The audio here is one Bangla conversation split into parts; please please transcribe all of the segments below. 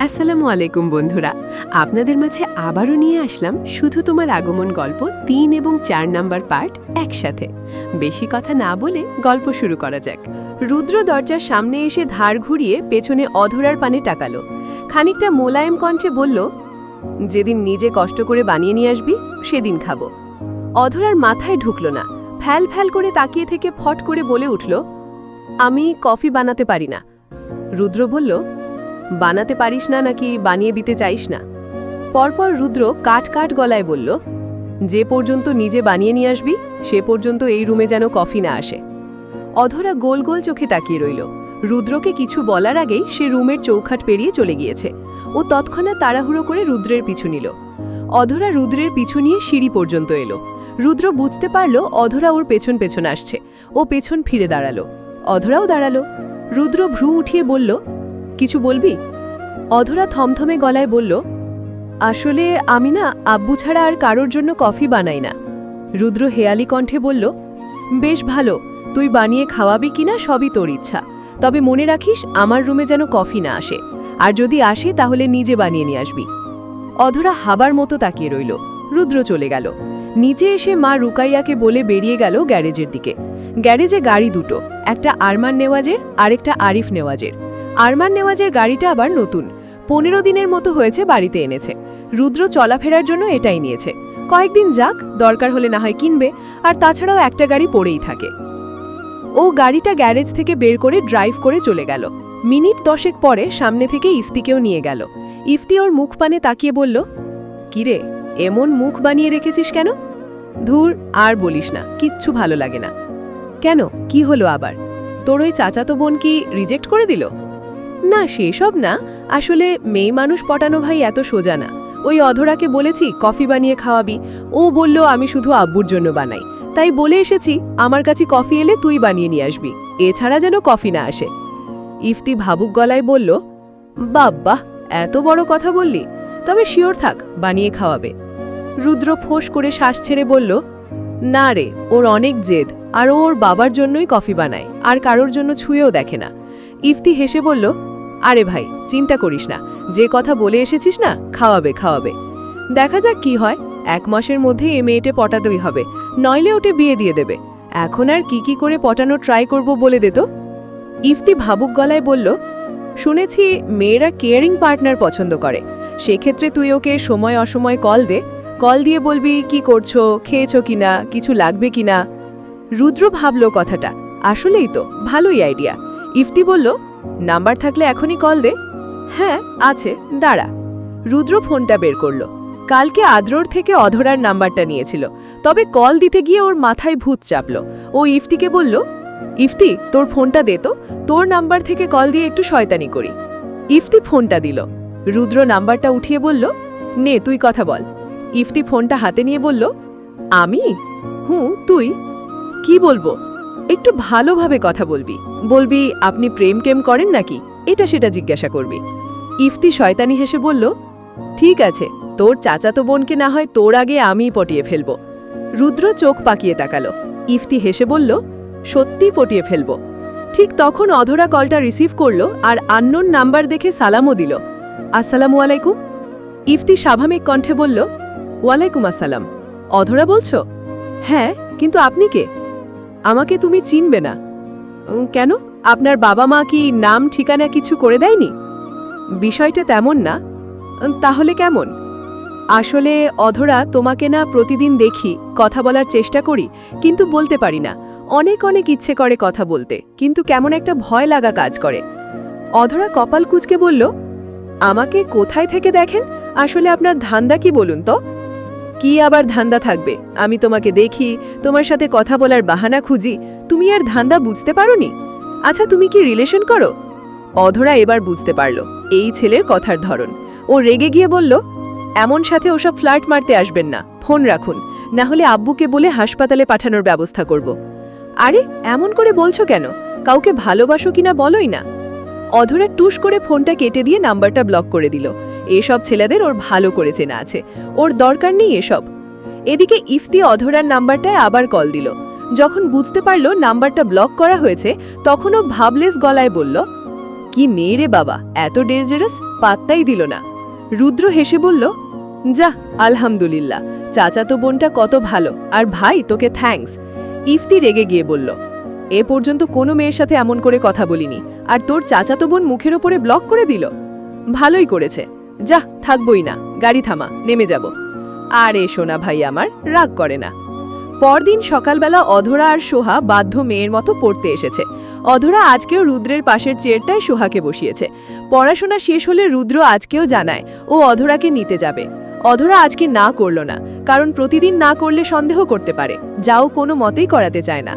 আসসালামু আলাইকুম বন্ধুরা, আপনাদের মাঝে আবারও নিয়ে আসলাম শুধু তোমার আগমন গল্প ৩ এবং ৪ নাম্বার পার্ট একসাথে। বেশি কথা না বলে গল্প শুরু করা যাক। রুদ্র দরজার সামনে এসে ধার ঘুরিয়ে পেছনে অধরার পানে তাকালো। খানিকটা মোলায়েম কণ্ঠে বলল, যেদিন নিজে কষ্ট করে বানিয়ে নিয়ে আসবি সেদিন খাবো। অধরার মাথায় ঢুকল না, ফ্যাল ফ্যাল করে তাকিয়ে থেকে ফট করে বলে উঠল, আমি কফি বানাতে পারি না। রুদ্র বলল, বানাতে পারিস না নাকি বানিয়ে দিতে চাইস না? পরপর রুদ্র কাট কাট গলায় বলল, যে পর্যন্ত নিজে বানিয়ে নিয়ে আসবি সে পর্যন্ত এই রুমে যেন কফি না আসে। অধরা গোল গোল চোখে তাকিয়ে রইল। রুদ্রকে কিছু বলার আগেই সে রুমের চৌখাট পেরিয়ে চলে গিয়েছে। ও তৎক্ষণাৎ তাড়াহুড়ো করে রুদ্রের পিছু নিল। অধরা রুদ্রের পিছু নিয়ে সিঁড়ি পর্যন্ত এলো। রুদ্র বুঝতে পারল অধরা ওর পেছন পেছন আসছে। ও পেছন ফিরে দাঁড়ালো। অধরাও দাঁড়ালো। রুদ্র ভ্রু উঠিয়ে বলল, কিছু বলবি? অধরা থমথমে গলায় বলল, আসলে আমি না আব্বু ছাড়া আর কারোর জন্য কফি বানাই না। রুদ্র হেয়ালি কণ্ঠে বলল, বেশ ভালো, তুই বানিয়ে খাওয়াবি কিনা সবই তোর ইচ্ছা, তবে মনে রাখিস আমার রুমে যেন কফি না আসে, আর যদি আসে তাহলে নিজে বানিয়ে নিয়ে আসবি। অধরা হাবার মতো তাকিয়ে রইল। রুদ্র চলে গেল। নিচে এসে মা রুকাইয়াকে বলে বেরিয়ে গেল গ্যারেজের দিকে। গ্যারেজে গাড়ি দুটো, একটা আরমান নেওয়াজের আরেকটা আরিফ নেওয়াজের। আরমান নেওয়াজের গাড়িটা আবার নতুন, 15 দিনের মতো হয়েছে বাড়িতে এনেছে। রুদ্র চলাফেরার জন্য এটাই নিয়েছে। কয়েকদিন যাক, দরকার হলে না হয় কিনবে, আর তাছাড়াও একটা গাড়ি পড়েই থাকে। ও গাড়িটা গ্যারেজ থেকে বের করে ড্রাইভ করে চলে গেল। মিনিট 10 পরে সামনে থেকে ইফতিকেও নিয়ে গেল। ইফতি ওর মুখ পানে তাকিয়ে বলল, কিরে, এমন মুখ বানিয়ে রেখেছিস কেন? ধুর, আর বলিস না, কিচ্ছু ভালো লাগে না। কেন, কি হলো আবার? তোর ওই চাচাতো বোন কি রিজেক্ট করে দিল? না, সেসব না, আসলে মেয়ে মানুষ পটানো ভাই এত সোজা না। ওই অধরাকে বলেছি কফি বানিয়ে খাওয়াবি, ও বলল আমি শুধু আব্বুর জন্য বানাই, তাই বলে এসেছি আমার কাছে কফি এলে তুই বানিয়ে নিয়ে আসবি, এছাড়া যেন কফি না আসে। ইফতি ভাবুক গলায় বলল, বাব্বাহ, এত বড় কথা বললি, তবে শিওর থাক বানিয়ে খাওয়াবে। রুদ্র ফোঁস করে শ্বাস ছেড়ে বলল, না রে, ওর অনেক জেদ, আর ওর বাবার জন্যই কফি বানায়, আর কারোর জন্য ছুঁয়েও দেখে না। ইফতি হেসে বলল, আরে ভাই, চিন্তা করিস না, যে কথা বলে এসেছিস না, খাওয়াবে খাওয়াবে। দেখা যাক কি হয়, 1 মাসের মধ্যে এ মেয়েটে পটাতেই হবে, নইলে ওটে বিয়ে দিয়ে দেবে। এখন আর কি করে পটানো ট্রাই করব বলে দে তো। ইফতি ভাবুক গলায় বলল, শুনেছি মেয়েরা কেয়ারিং পার্টনার পছন্দ করে, সেক্ষেত্রে তুই ওকে সময় অসময় কল দে, কল দিয়ে বলবি কি করছো, খেয়েছো কিনা, কিছু লাগবে কিনা। রুদ্র ভাবল কথাটা, আসলেই তো ভালোই আইডিয়া। ইফতি বলল, নাম্বার থাকলে এখনই কল দে। হ্যাঁ আছে, দাঁড়া। রুদ্র ফোনটা বের করল। কালকে আদ্রর থেকে অধরার নাম্বারটা নিয়েছিল, তবে কল দিতে গিয়ে ওর মাথায় ভূত চাপল। ও ইফতিকে বলল, ইফতি, তোর ফোনটা দে তো, তোর নাম্বার থেকে কল দিয়ে একটু শয়তানি করি। ইফতি ফোনটা দিল। রুদ্র নাম্বারটা উঠিয়ে বলল, নে তুই কথা বল। ইফতি ফোনটা হাতে নিয়ে বলল, আমি? তুই? কি বলবো? একটু ভালোভাবে কথা বলবি, বলবি আপনি প্রেম টেম করেন নাকি, এটা সেটা জিজ্ঞাসা করবি। ইফতি শয়তানি হেসে বলল, ঠিক আছে, তোর চাচাতো বোনকে না হয় তোর আগে আমিই পটিয়ে ফেলব। রুদ্র চোখ পাকিয়ে তাকালো। ইফতি হেসে বলল, সত্যি পটিয়ে ফেলব। ঠিক তখন অধরা কলটা রিসিভ করলো আর আননোন নাম্বার দেখে সালামও দিল। আসসালামু আলাইকুম। ইফতি স্বাভাবিক কণ্ঠে বলল, ওয়ালাইকুম আসসালাম। অধরা বলছো? হ্যাঁ, কিন্তু আপনি কে? আমাকে তুমি চিনবে না। কেন, আপনার বাবা মা কি নাম ঠিকানা কিছু করে দেয়নি? বিষয়টা তেমন না। তাহলে কেমন? আসলে অধরা, তোমাকে না প্রতিদিন দেখি, কথা বলার চেষ্টা করি, কিন্তু বলতে পারি না। অনেক অনেক ইচ্ছে করে কথা বলতে, কিন্তু কেমন একটা ভয় লাগা কাজ করে। অধরা কপাল কুঁচকে বলল, আমাকে কোথায় থেকে দেখেন? আসলে আপনার ধান্দা কি বলুন তো? কি আবার ধান্দা থাকবে? আমি তোমাকে দেখি, তোমার সাথে কথা বলার বাহানা খুঁজি, তুমি আর ধান্দা বুঝতে পারোনি? আচ্ছা, তুমি কি রিলেশন করো? অধরা এবার বুঝতে পারল এই ছেলের কথার ধরন। ও রেগে গিয়ে বলল, এমন সাথে ওসব ফ্লার্ট মারতে আসবেন না, ফোন রাখুন, না হলে আব্বুকে বলে হাসপাতালে পাঠানোর ব্যবস্থা করব। আরে, এমন করে বলছো কেন? কাউকে ভালোবাসো কিনা বলোই না। অধরা টুস করে ফোনটা কেটে দিয়ে নাম্বারটা ব্লক করে দিল। এসব ছেলেদের ওর ভালো করে চেনা আছে, ওর দরকার নেই এসব। এদিকে ইফতি অধরার নাম্বারটায় আবার কল দিল। যখন বুঝতে পারল নাম্বারটা ব্লক করা হয়েছে, তখনও ভাবলেস গলায় বলল, কি মেয়ে রে বাবা, এত ডেঞ্জারাস, পাত্তাই দিল না। রুদ্র হেসে বলল, যা আলহামদুলিল্লাহ, চাচাতো বোনটা কত ভালো, আর ভাই তোকে থ্যাঙ্কস। ইফতি রেগে গিয়ে বলল, এ পর্যন্ত কোনো মেয়ের সাথে এমন করে কথা বলিনি, আর তোর চাচাতো বোন মুখের ওপরে ব্লক করে দিল। ভালোই করেছে, যা থাকবই না, গাড়ি থামা, নেমে যাব। আরে সোনা ভাই আমার, রাগ করে না। পরদিন সকালবেলা অধরা আর সোহা বাধ্য মেয়ের মতো পড়তে এসেছে। অধরা আজকেও রুদ্রের পাশের চেয়ারটায় সোহাকে বসিয়েছে। পড়াশোনা শেষ হলে রুদ্র আজকেও জানায় ও অধরাকে নিতে যাবে। অধরা আজকে না করল না, কারণ প্রতিদিন না করলে সন্দেহ করতে পারে, যাও কোনো মতেই করাতে চায় না।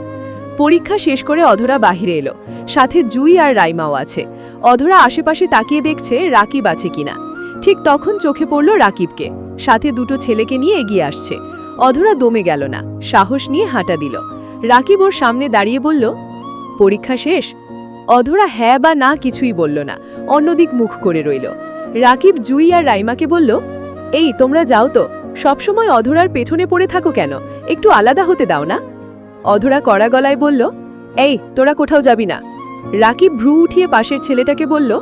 পরীক্ষা শেষ করে অধরা বাহিরে এলো, সাথে জুই আর রাইমাও আছে। অধরা আশেপাশে তাকিয়ে দেখছে রাকিব আছে কিনা। ঠিক তখন চোখে পড়ল রাকিবকে, সাথে দুটো ছেলেকে নিয়ে এগিয়ে আসছে। অধরা দমে গেল না, সাহস নিয়ে হাঁটা দিল। রাকিব ওর সামনে দাঁড়িয়ে বলল, পরীক্ষা শেষ? অধরা হ্যাঁ বা না কিছুই বলল না, অন্যদিক মুখ করে রইল। রাকিব জুই আর রাইমাকে বলল, এই তোমরা যাও তো, সবসময় অধরার পেছনে পড়ে থাকো কেন, একটু আলাদা হতে দাও না। অধরা কড়া গলায় বলল, এই তোরা কোথাও যাবি না। রাকিব ভ্রু উঠিয়ে পাশের ছেলেটাকে বলল,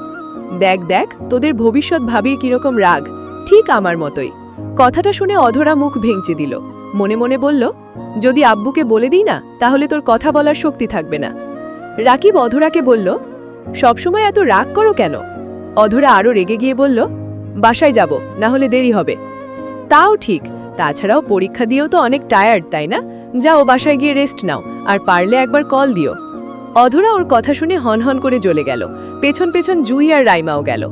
দেখ দেখ তোদের ভবিষ্যৎ ভাবির কিরকম রাগ, ঠিক আমার মতোই। কথাটা শুনে অধরা মুখ ভেঙচে দিল, মনে মনে বলল, যদি আব্বুকে বলে দিই না, তাহলে তোর কথা বলার শক্তি থাকবে না। রাকিব অধরাকে বলল, সবসময় এত রাগ করো কেন? অধরা আরও রেগে গিয়ে বলল, বাসায় যাব, না হলে দেরি হবে। তাও ঠিক, তাছাড়াও পরীক্ষা দিয়েও তো অনেক টায়ার্ড, তাই না? যাও বাসায় গিয়ে রেস্ট নাও, আর পারলে একবার কল দিও। অধরা ওর কথা শুনে হনহন করে জ্বলে গেল। পেছন পেছন জুই আর রাইমাও গেল।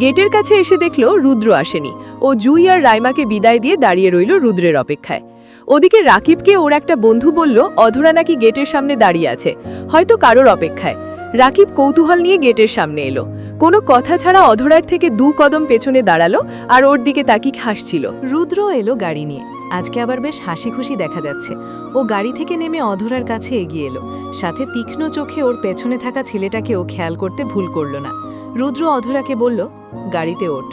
গেটের কাছে এসে দেখল রুদ্র আসেনি। ও জুই আর রাইমাকে বিদায় দিয়ে দাঁড়িয়ে রইল রুদ্রের অপেক্ষায়। ওদিকে রাকিবকে ওর একটা বন্ধু বলল অধরা নাকি গেটের সামনে দাঁড়িয়ে আছে, হয়তো কারোর অপেক্ষায়। রাকিব কৌতূহল নিয়ে গেটের সামনে এলো। কোনো কথা ছাড়া অধরার থেকে 2 কদম পেছনে দাঁড়ালো আর ওর দিকে তাকিয়ে হাসছিল। রুদ্র এলো গাড়ি নিয়ে। আজকে আবার বেশ হাসি খুশি দেখা যাচ্ছে। ও গাড়ি থেকে নেমে অধরার কাছে এগিয়ে এলো, সাথে তীক্ষ্ণ চোখে ওর পেছনে থাকা ছেলেটাকেও খেয়াল করতে ভুল করল না। রুদ্র অধরাকে বলল, গাড়িতে ওঠ।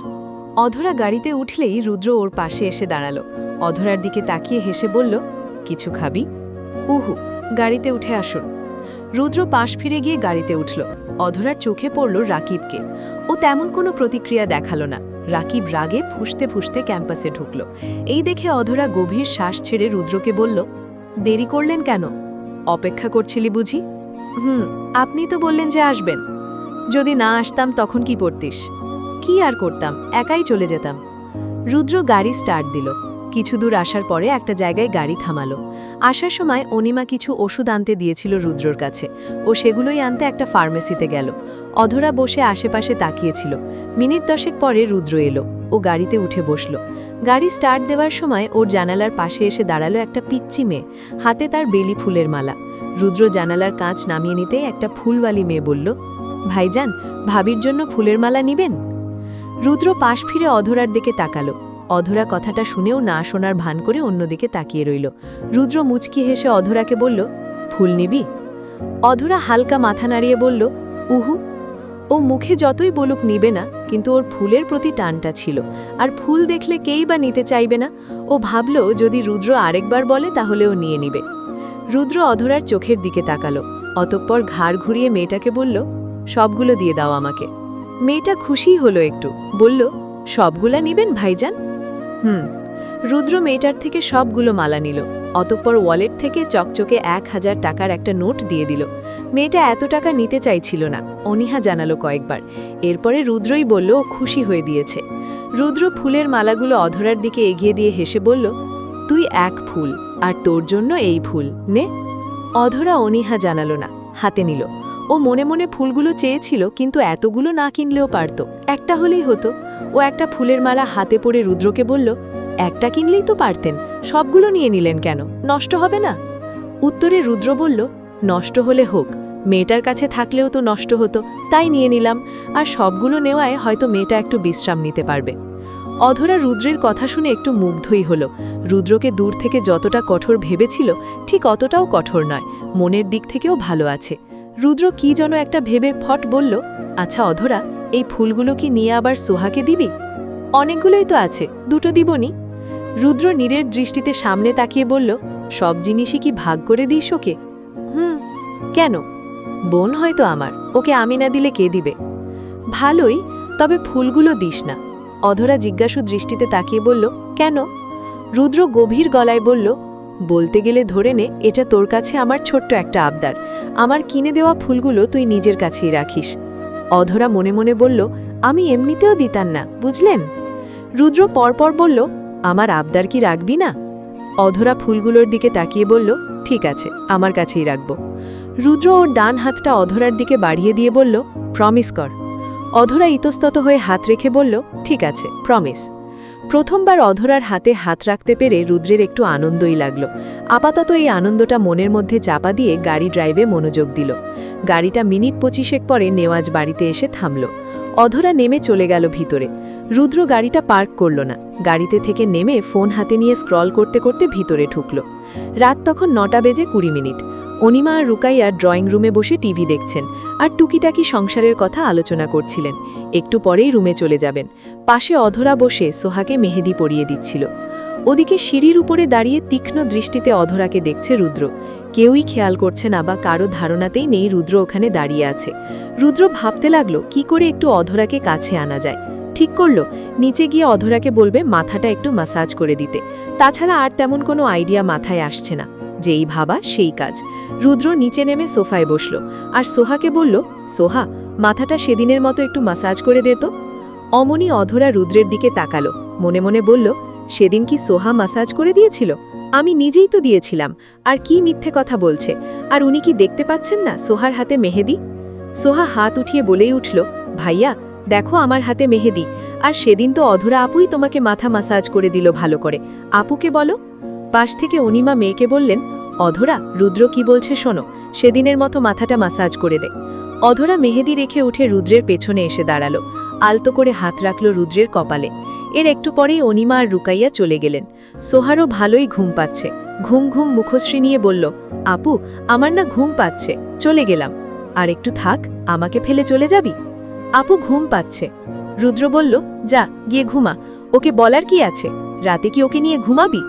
অধরা গাড়িতে উঠলেই রুদ্র ওর পাশে এসে দাঁড়ালো। অধরার দিকে তাকিয়ে হেসে বলল, কিছু খাবি? উহু, গাড়িতে উঠে আসুন। রুদ্র পাশ ফিরে গিয়ে গাড়িতে উঠল। অধরার চোখে পড়ল রাকিবকে। ও তেমন কোনো প্রতিক্রিয়া দেখালো না। রাকিব রাগে ফুঁসতে ফুঁসতে ক্যাম্পাসে ঢুকল। এই দেখে অধরা গভীর শ্বাস ছেড়ে রুদ্রকে বলল, দেরি করলেন কেন? অপেক্ষা করছিলি বুঝি? আপনি তো বললেন যে আসবেন। যদি না আসতাম তখন কি করতিস? কি আর করতাম, একাই চলে যেতাম। রুদ্র গাড়ি স্টার্ট দিল। কিছু দূর আসার পরে একটা জায়গায় গাড়ি থামালো। আসার সময় অনিমা কিছু ওষুধ আনতে দিয়েছিল রুদ্রর কাছে। ও সেগুলোই আনতে একটা ফার্মেসিতে গেল। অধরা বসে আশেপাশে তাকিয়েছিল। মিনিট 10 পরে রুদ্র এলো। ও গাড়িতে উঠে বসল। গাড়ি স্টার্ট দেওয়ার সময় ওর জানালার পাশে এসে দাঁড়ালো একটা পিচ্চি মেয়ে, হাতে তার বেলি ফুলের মালা। রুদ্র জানালার কাঁচ নামিয়ে নিতে একটা ফুলওয়ালি মেয়ে বলল, ভাইজান, ভাবির জন্য ফুলের মালা নিবেন? রুদ্র পাশ ফিরে অধরার দিকে তাকালো। অধরা কথাটা শুনেও না শোনার ভান করে অন্যদিকে তাকিয়ে রইল। রুদ্র মুচকি হেসে অধরাকে বলল, ফুল নিবি? অধরা হালকা মাথা নাড়িয়ে বলল, উহু। ও মুখে যতই বলুক নিবে না, কিন্তু ওর ফুলের প্রতি টানটা ছিল। আর ফুল দেখলে কেই বা নিতে চাইবে না। ও ভাবল যদি রুদ্র আরেকবার বলে তাহলে ও নিয়ে নিবে। রুদ্র অধরার চোখের দিকে তাকালো। অতঃপর ঘাড় ঘুরিয়ে মেয়েটাকে বলল, সবগুলো দিয়ে দাও আমাকে। মেয়েটা খুশি হলো একটু, বলল, সবগুলা নিবেন ভাইজান? রুদ্র মেয়েটার থেকে সবগুলো মালা নিল। অতঃপর ওয়ালেট থেকে চকচকে 1000 টাকার একটা নোট দিয়ে দিল। মেয়েটা এত টাকা নিতে চাইছিল না, অনীহা জানালো কয়েকবার। এরপরে রুদ্রই বলল ও খুশি হয়ে দিয়েছে। রুদ্র ফুলের মালাগুলো অধরার দিকে এগিয়ে দিয়ে হেসে বলল, তুই এক ফুল, আর তোর জন্য এই ফুল নে। অধরা অনীহা জানালো না, হাতে নিল। ও মনে মনে ফুলগুলো চেয়েছিল, কিন্তু এতগুলো না কিনলেও পারত, একটা হলেই হতো। ও একটা ফুলের মালা হাতে পড়ে রুদ্রকে বলল, একটা কিনলেই তো পারতেন, সবগুলো নিয়ে নিলেন কেন? নষ্ট হবে না? উত্তরে রুদ্র বলল, নষ্ট হলে হোক, মেয়েটার কাছে থাকলেও তো নষ্ট হতো, তাই নিয়ে নিলাম। আর সবগুলো নেওয়ায় হয়তো মেয়েটা একটু বিশ্রাম নিতে পারবে। অধরা রুদ্রের কথা শুনে একটু মুগ্ধই হল। রুদ্রকে দূর থেকে যতটা কঠোর ভেবেছিল, ঠিক অতটাও কঠোর নয়, মনের দিক থেকেও ভালো আছে। রুদ্র কি যেন একটা ভেবে ফট বলল, আচ্ছা অধরা, এই ফুলগুলো কি নিয়ে আবার সোহাকে দিবি? অনেকগুলোই তো আছে, দুটো দিবনি। রুদ্র নীরের দৃষ্টিতে সামনে তাকিয়ে বলল, সব জিনিসই কি ভাগ করে দিস ওকে? কেন? বোন হয়তো আমার, ওকে আমি না দিলে কে দিবে? ভালোই, তবে ফুলগুলো দিস না। অধরা জিজ্ঞাসু দৃষ্টিতে তাকিয়ে বলল, কেন? রুদ্র গভীর গলায় বলল, বলতে গেলে ধরে নে এটা তোর কাছে আমার ছোট্ট একটা আবদার। আমার কিনে দেওয়া ফুলগুলো তুই নিজের কাছেই রাখিস। অধরা মনে মনে বলল, আমি এমনিতেও দিতাম না, বুঝলেন? রুদ্র পরপর বলল, আমার আবদার কি রাখবি না? অধরা ফুলগুলোর দিকে তাকিয়ে বলল, ঠিক আছে, আমার কাছেই রাখব। রুদ্র ওর ডান হাতটা অধরার দিকে বাড়িয়ে দিয়ে বলল, প্রমিস কর। অধরা ইতস্তত হয়ে হাত রেখে বলল, ঠিক আছে, প্রমিস। প্রথমবার অধরার হাতে হাত রাখতে পেরে রুদ্রের একটু আনন্দই লাগল। আপাতত এই আনন্দটা মনের মধ্যে চাপা দিয়ে গাড়ি ড্রাইভে মনোযোগ দিল। গাড়িটা মিনিট 25 পরে নেওয়াজ বাড়িতে এসে থামল। অধরা নেমে চলে গেল ভিতরে। রুদ্র গাড়িটা পার্ক করল না, গাড়িতে থেকে নেমে ফোন হাতে নিয়ে স্ক্রল করতে করতে ভিতরে ঢুকল। রাত তখন 9:20 অনিমা আর রুকাইয়া ড্রয়িং রুমে বসে টিভি দেখছেন আর টুকিটাকি সংসারের কথা আলোচনা করছিলেন। একটু পরেই রুমে চলে যাবেন। পাশে অধরা বসে সোহাকে মেহেদি পরিয়ে দিচ্ছিল। ওদিকে সিঁড়ির উপরে দাঁড়িয়ে তীক্ষ্ণ দৃষ্টিতে অধরাকে দেখছে রুদ্র। কেউই খেয়াল করছে না বা কারো ধারণাতেই নেই রুদ্র ওখানে দাঁড়িয়ে আছে। রুদ্র ভাবতে লাগলো কি করে একটু অধরাকে কাছে আনা যায়। ঠিক করল নিচে গিয়ে অধরাকে বলবে মাথাটা একটু ম্যাসাজ করে দিতে। তাছাড়া আর তেমন কোনো আইডিয়া মাথায় আসছে না। যেই ভাবা সেই কাজ। রুদ্র নিচে নেমে সোফায় বসল আর সোহাকে বলল, সোহা, মাথাটা সেদিনের মতো একটু ম্যাসাজ করে দে তো। অমনি অধরা রুদ্রের দিকে তাকালো, মনে মনে বলল, সেদিন কি সোহা ম্যাসাজ করে দিয়েছিল? আমি নিজেই তো দিয়েছিলাম। আর কি মিথ্যে কথা বলছে? আর উনি কি দেখতে পাচ্ছেন না সোহার হাতে মেহেদি? সোহা হাত উঠিয়ে বলেই উঠল, ভাইয়া দেখো আমার হাতে মেহেদি। আর সেদিন তো অধরা আপুই তোমাকে মাথা ম্যাসাজ করে দিল ভালো করে। আপুকে বলো। পাশ থেকে অনিমা মেয়েকে বললেন, অধরা, রুদ্র কি বলছে শোনো, সেদিনের মতো মাথাটা ম্যাসাজ করে দে। অধরা মেহেদি রেখে উঠে রুদ্রের পেছনে এসে দাঁড়ালো। আলতো করে হাত রাখল রুদ্রের কপালে। এর একটু পরেই অনিমা আর রুকাইয়া চলে গেলেন। সোহারও ভালোই ঘুম পাচ্ছে। ঘুম ঘুম মুখশ্রী নিয়ে বলল, আপু, আমার না ঘুম পাচ্ছে, চলে গেলাম। আর একটু থাক, আমাকে ফেলে চলে যাবি? আপু ঘুম পাচ্ছে। রুদ্র বলল, যা গিয়ে ঘুমা, ওকে বলার কি আছে? রাতে কি ওকে নিয়ে ঘুমাবি?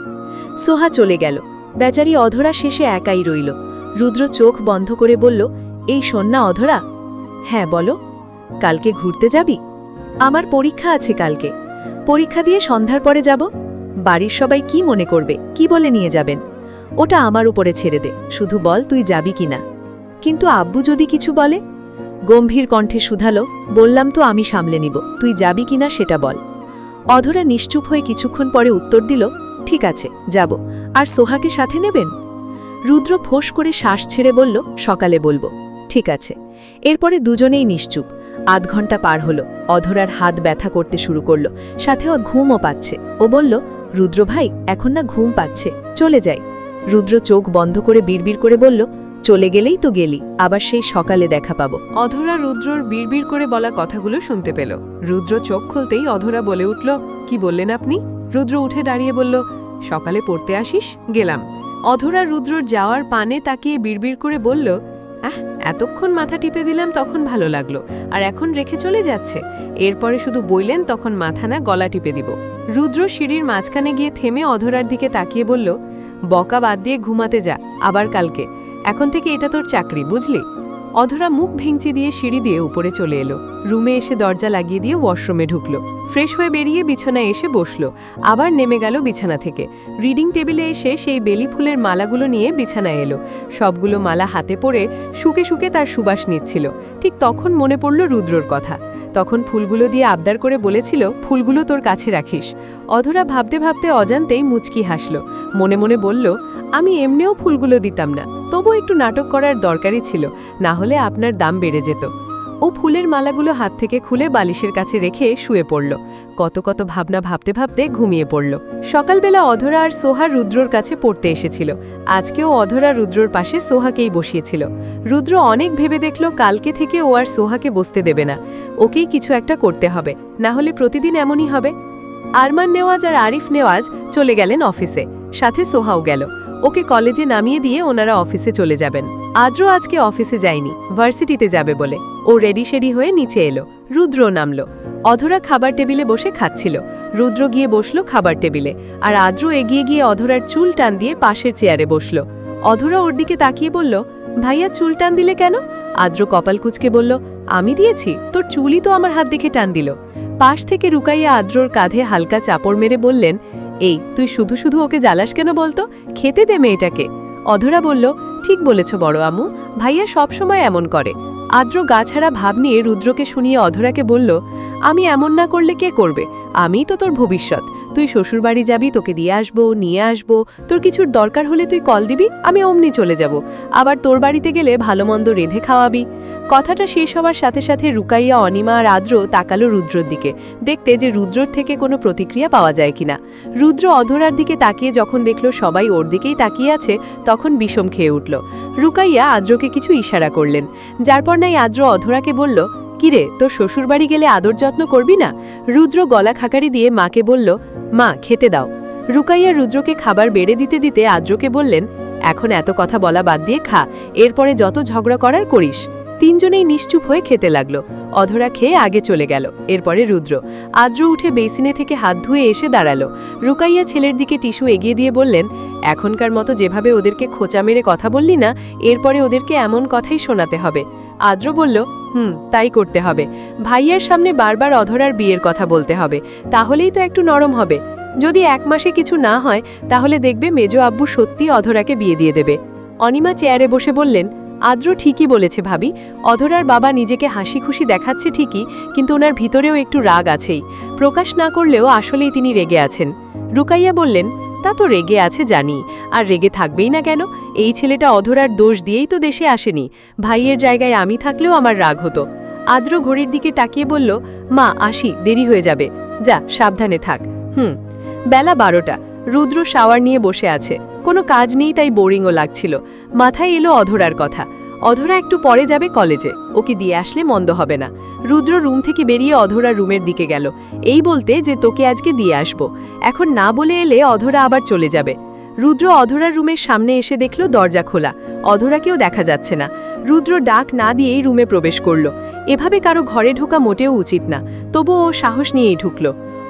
সোহা চলে গেল। বেচারি অধরা শেষে একাই রইল। রুদ্র চোখ বন্ধ করে বলল, এই শোন না অধরা। হ্যাঁ বলো। কালকে ঘুরতে যাবি? আমার পরীক্ষা আছে কালকে। পরীক্ষা দিয়ে সন্ধ্যার পরে যাব। বাড়ির সবাই কি মনে করবে, কি বলে নিয়ে যাবেন? ওটা আমার উপরে ছেড়ে দে, শুধু বল তুই যাবি কিনা। কিন্তু আব্বু যদি কিছু বলে? গম্ভীর কণ্ঠে শুধালো, বললাম তো আমি সামলে নিব, তুই যাবি কিনা সেটা বল। অধরা নিশ্চুপ হয়ে কিছুক্ষণ পরে উত্তর দিল, ঠিক আছে যাব। আর সোহাকে সাথে নেবেন? রুদ্র ফোঁস করে শ্বাস ছেড়ে বলল, সকালে বলবো। ঠিক আছে। এরপরে দুজনেই নিশ্চুপ। আধ ঘন্টা পার হলো। অধরার হাত ব্যথা করতে শুরু করল, সাথে ও ঘুমও পাচ্ছে। ও বলল, রুদ্র ভাই, এখন না ঘুম পাচ্ছে, চলে যাই। রুদ্র চোখ বন্ধ করে বিড়বিড় করে বলল, চলে গেলেই তো গেলি, আবার সেই সকালে দেখা পাবো। অধরা রুদ্রর বিড়বিড় করে বলা কথাগুলো শুনতে পেল। রুদ্র চোখ খুলতেই অধরা বলে উঠল, কি বললেন আপনি? রুদ্র উঠে দাঁড়িয়ে বলল, সকালে পড়তে আসিস? গেলাম। অধরা রুদ্রর যাওয়ার পানে তাকিয়ে বিড়বিড় করে বলল, এতক্ষণ মাথা টিপে দিলাম তখন ভালো লাগলো, আর এখন রেখে চলে যাচ্ছে। এরপরে শুধু বললেন তখন মাথা না গলা টিপে দিব। রুদ্র সিঁড়ির মাঝখানে গিয়ে থেমে অধরার দিকে তাকিয়ে বলল, বকা বাদ দিয়ে ঘুমাতে যা, আবার কালকে। এখন থেকে এটা তোর চাকরি, বুঝলি? অধরা মুখ ভেঙচি দিয়ে সিঁড়ি দিয়ে উপরে চলে এলো। রুমে এসে দরজা লাগিয়ে দিয়ে ওয়াশরুমে ঢুকলো। ফ্রেশ হয়ে বেরিয়ে বিছানায় এসে বসলো। আবার নেমে গেল বিছানা থেকে। রিডিং টেবিলে এসে সেই বেলি ফুলের মালাগুলো নিয়ে বিছানায় এলো। সবগুলো মালা হাতে পড়ে শুকে শুকে তার সুবাস নিচ্ছিল। ঠিক তখন মনে পড়ল রুদ্রর কথা। তখন ফুলগুলো দিয়ে আবদার করে বলেছিল, ফুলগুলো তোর কাছে রাখিস। অধরা ভাবতে ভাবতে অজান্তেই মুচকি হাসল। মনে মনে বলল, আমি এমনিও ফুলগুলো দিতাম না, তবু একটু নাটক করার দরকারই ছিল, না হলে আপনার দাম বেড়ে যেত। ও ফুলের মালাগুলো হাত থেকে খুলে বালিশের কাছে রেখে শুয়ে পড়ল। কত কত ভাবনা ভাবতে ভাবতে ঘুমিয়ে পড়ল। সকালবেলা অধরা আর সোহা রুদ্রর কাছে পড়তে এসেছিল। আজকেও অধরা রুদ্রর পাশে সোহাকেই বসিয়েছিল। রুদ্র অনেক ভেবে দেখল কালকে থেকে ও আর সোহাকে বসতে দেবে না। ওকেই কিছু একটা করতে হবে, না হলে প্রতিদিন এমনই হবে। আরমান নেওয়াজ আর আরিফ নেওয়াজ চলে গেলেন অফিসে, সাথে সোহাও গেল। ওকে কলেজে নামিয়ে দিয়ে ওনারা অফিসে চলে যাবেন। আদ্র আজকে অফিসে যায়নি, ভার্সিটিতে যাবে বলে। ও রেডি শেডি হয়ে নিচে এলো। রুদ্র নামলো। অধরা খাবার টেবিলে বসে খাচ্ছিল। রুদ্র গিয়ে বসলো খাবার টেবিলে, আর আদ্র এগিয়ে গিয়ে অধরার চুল টান দিয়ে পাশের চেয়ারে বসল। অধরা ওর দিকে তাকিয়ে বলল, ভাইয়া চুল টান দিলে কেন? আদ্র কপাল কুঁচকে বলল, আমি দিয়েছি? তোর চুলই তো আমার হাত দেখে টান দিল। পাশ থেকে রুকাইয়া আদ্রর কাঁধে হালকা চাপড় মেরে বললেন, এই তুই শুধু শুধু ওকে জ্বালাস কেন বলতো? খেতে দে মেয়েটাকে। অধরা বলল, ঠিক বলেছ বড় আম্মু, ভাইয়া সবসময় এমন করে। আদ্র গাছাড়া ভাব নিয়ে রুদ্রকে শুনিয়ে অধরাকে বলল, আমি এমন না করলে কে করবে? আমিই তো তোর ভবিষ্যৎ। তুই শ্বশুরবাড়ি যাবি, তোকে দিয়ে আসবো, নিয়ে আসবো। তোর কিছুর দরকার হলে তুই কল দিবি, আমি অমনি চলে যাব। আবার তোর বাড়িতে গেলে ভালো মন্দ রেঁধে খাওয়াবি। কথাটা শেষ হওয়ার সাথে সাথে রুকাইয়া, অনিমা আর আদ্র তাকালো রুদ্রর দিকে, দেখতে যে রুদ্রর থেকে কোনো প্রতিক্রিয়া পাওয়া যায় কিনা। রুদ্র অধরার দিকে তাকিয়ে যখন দেখল সবাই ওর দিকেই তাকিয়ে আছে, তখন বিষম খেয়ে উঠল। রুকাইয়া আদ্রকে কিছু ইশারা করলেন, যারপর নাই আদ্র অধরাকে বলল, কিরে, তোর শ্বশুরবাড়ি গেলে আদর যত্ন করবি না? রুদ্র গলা খাকারি দিয়ে মাকে বলল, মা খেতে দাও। রুকাইয়া রুদ্রকে খাবার বেড়ে দিতে দিতে আদ্রকে বললেন, এখন এত কথা বলা বাদ দিয়ে খা, এরপরে যত ঝগড়া করার করিস। তিনজনেই নিশ্চুপ হয়ে খেতে লাগলো। অধরা খেয়ে আগে চলে গেল। এরপরে রুদ্র। আদ্র উঠে বেসিনে থেকে হাত ধুয়ে এসে দাঁড়ালো। রুকাইয়া ছেলের দিকে টিস্যু এগিয়ে দিয়ে বললেন, এখনকার মতো যেভাবে ওদেরকে খোঁচা মেরে কথা বললি না, এরপরে ওদেরকে এমন কথাই শোনাতে হবে। আদ্র বলল, তাই করতে হবে। ভাইয়ার সামনে বারবার অধরার বিয়ের কথা বলতে হবে, তাহলেই তো একটু নরম হবে। যদি 1 মাসে কিছু না হয়, তাহলে দেখবে মেজো আব্বু সত্যি অধরাকে বিয়ে দিয়ে দেবে। অনিমা চেয়ারে বসে বললেন, আদ্র ঠিকই বলেছে ভাবি। অধরার বাবা নিজেকে হাসি খুশি দেখাচ্ছে ঠিকই, কিন্তু ওনার ভিতরেও একটু রাগ আছেই। প্রকাশ না করলেও আসলেই তিনি রেগে আছেন। রুকাইয়া বললেন, তা তো রেগে আছে জানি, আর রেগে থাকবেই না কেন? এই ছেলেটা অধরার দোষ দিয়েই তো দেশে আসেনি। ভাইয়ের জায়গায় আমি থাকলেও আমার রাগ হতো। আদ্র ঘড়ির দিকে তাকিয়ে বলল, মা আসি, দেরি হয়ে যাবে। যা, সাবধানে থাক। বেলা 12টা। রুদ্র শাওয়ার নিয়ে বসে আছে। কোনো কাজ নেই, তাই বোরিংও লাগছিল। মাথায় এলো অধরার কথা। অধরা একটু পরে যাবে কলেজে, ওকে দিয়ে আসলে মন্দ হবে না। রুদ্র রুম থেকে বেরিয়ে অধরার রুমের দিকে গেল, এই বলতে যে তোকে আজকে দিয়ে আসবো। এখন না বলে এলে অধরা আবার চলে যাবে। রুদ্র অধরার রুমের সামনে এসে দেখল দরজা খোলা, অধরাকেও দেখা যাচ্ছে না। রুদ্র ডাক না দিয়েই রুমে প্রবেশ করল। এভাবে কারো ঘরে ঢোকা মোটেও উচিত না, তবু ও সাহস নিয়েই ঢুকল।